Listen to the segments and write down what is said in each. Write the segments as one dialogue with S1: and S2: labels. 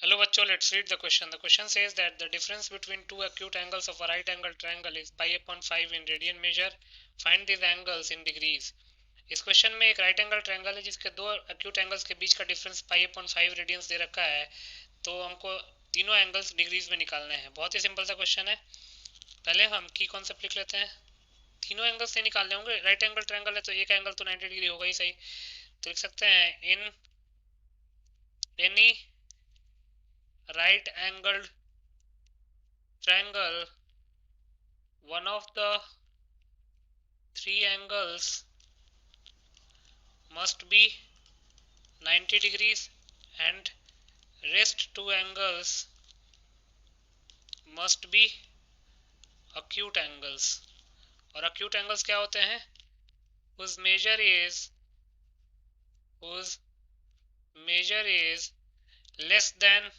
S1: Hello bachcho, let's read the question. The question says that the difference between two acute angles of a right angle triangle is pi upon 5 in radian measure. Find these angles in degrees. इस question में एक right angle triangle है जिसके दो acute angles के बीच का difference pi upon 5 radiance दे रखा है, तो हमको तीनों एंगल्स डिग्रीज में निकालने हैं। बहुत ही सिंपल सा क्वेश्चन है। पहले हम की कॉन्सेप्ट लिख लेते हैं। तीनों एंगल्स से निकालने होंगे। राइट एंगल ट्रायंगल है तो एक एंगल तो 90 डिग्री होगा ही सही, तो लिख सकते हैं in any right angled triangle one of the three angles must be 90 degrees and rest two angles must be acute angles। और acute angles क्या होते हैं? whose measure is less than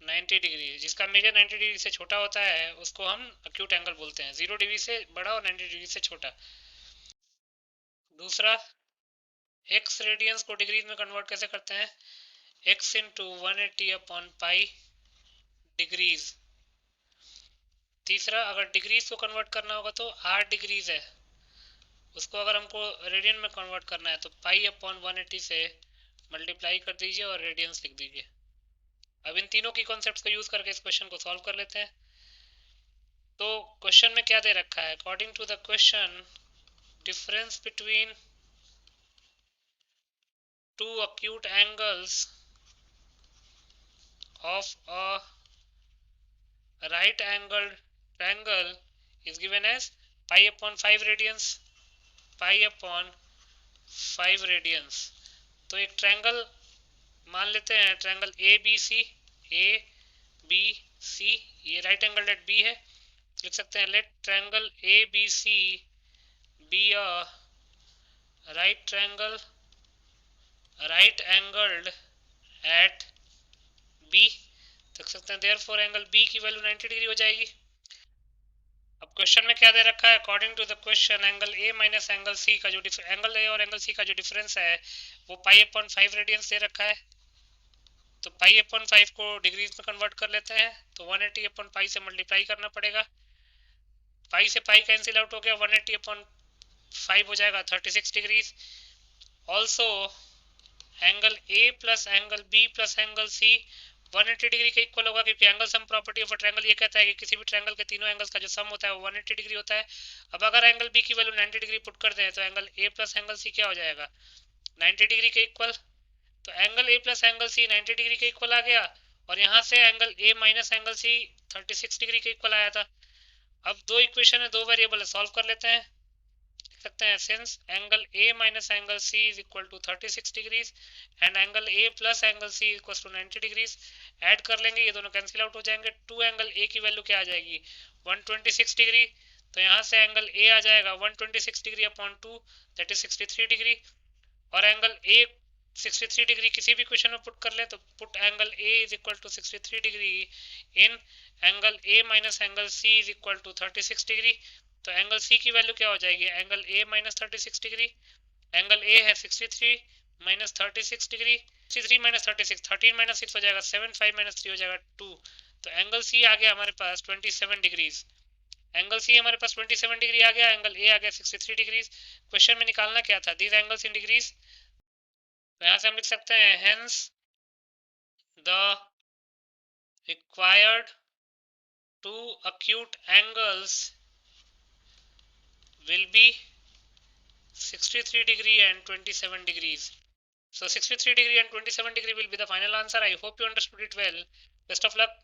S1: 90 degree. जिसका मेजर 90 डिग्री से छोटा होता है उसको हम acute एंगल बोलते हैं। 0 डिग्री से बड़ा और 90 डिग्री से छोटा। दूसरा, x रेडियंस को डिग्रीज में कन्वर्ट कैसे करते हैं? x into 180 upon pi degrees. तीसरा, अगर डिग्रीज को कन्वर्ट करना होगा तो 8 डिग्रीज है, उसको अगर हमको रेडियन में कन्वर्ट करना है तो पाई अपॉन 180 से मल्टीप्लाई कर दीजिए और रेडियंस लिख दीजिए। अब इन तीनों की कॉन्सेप्ट्स को यूज करके इस क्वेश्चन को सॉल्व कर लेते हैं। तो क्वेश्चन में क्या दे रखा है? According to the question, difference between two acute angles of a right angled triangle is given as pi upon 5 radians। pi upon 5 radians। तो एक ट्रायंगल मान लेते हैं, ट्रायंगल ए बी सी, ये राइट एंगल एट बी है। लिख सकते हैं let triangle A B C be a right angled at B. लिख सकते हैं देयरफॉर एंगल बी की वैल्यू 90 डिग्री हो जाएगी। अब क्वेश्चन में क्या दे रखा है? According to the question, angle A minus angle C का जो एंगल ए और एंगल सी का जो डिफरेंस है वो पाई अपॉन 5 रेडियंस दे रखा है। तो पाई अपॉन 5 को डिग्रीज में कन्वर्ट कर लेते हैं, तो 180 अपॉन पाई से मल्टीप्लाई करना पड़ेगा। पाई से पाई कैंसिल आउट हो गया, 180 अपॉन 5 हो जाएगा 36 degrees. Also angle A plus angle B plus angle C 180 degree के इक्वल होगा, क्योंकि angle sum property of a triangle ये कहता है कि किसी भी ट्रायंगल के तीनों एंगल्स का जो सम होता है वो 180 डिग्री होता है। अब अगर एंगल बी की वैल्यू 90 डिग्री पुट कर दें तो angle A plus angle C क्या हो जाएगा? 90 डिग्री के इक्वल। तो angle A plus angle C 90 degree के इक्वल आ गया, और यहाँ से angle A minus angle C 36 degree के इक्वल आया था। अब दो इक्वेशन है, दो वेरिएबल है, सॉल्व कर लेते हैं। सकते हैं since angle A minus angle C is equal to 36 degrees and angle A plus angle C equal to 90 degrees, add कर लेंगे, ये दोनों कैंसिल आउट हो जाएंगे। टू एंगल ए की वैल्यू क्या आ जाएगी? 126 डिग्री। तो यहाँ से एंगल ए आ जाएगा 126 degree upon 2, that is 63 degree. और एंगल ए 63 डिग्री किसी भी क्वेश्चन में पुट कर ले तो put angle A is equal to 63 degree in angle A minus angle C is equal to 36 degree. तो एंगल सी की वैल्यू क्या हो जाएगी? Angle A minus 36 degree. Angle A है 63 माइनस 36 डिग्री, 63 माइनस 36, 13 माइनस 6 हो जाएगा 7, 5 माइनस 3 हो जाएगा 2। तो एंगल सी आ गया हमारे पास 27 डिग्रीज। एंगल सी हमारे पास 27 डिग्री आ गया, एंगल ए आ गया 63 डिग्रीज। क्वेश्चन में निकालना क्या था? These angles in degrees. तो यहाँ से हम लिख सकते हैं hence the required two acute angles will be 63 degree and 27 degrees. So 63 degree and 27 degree will be the final answer. I hope you understood it well. Best of luck.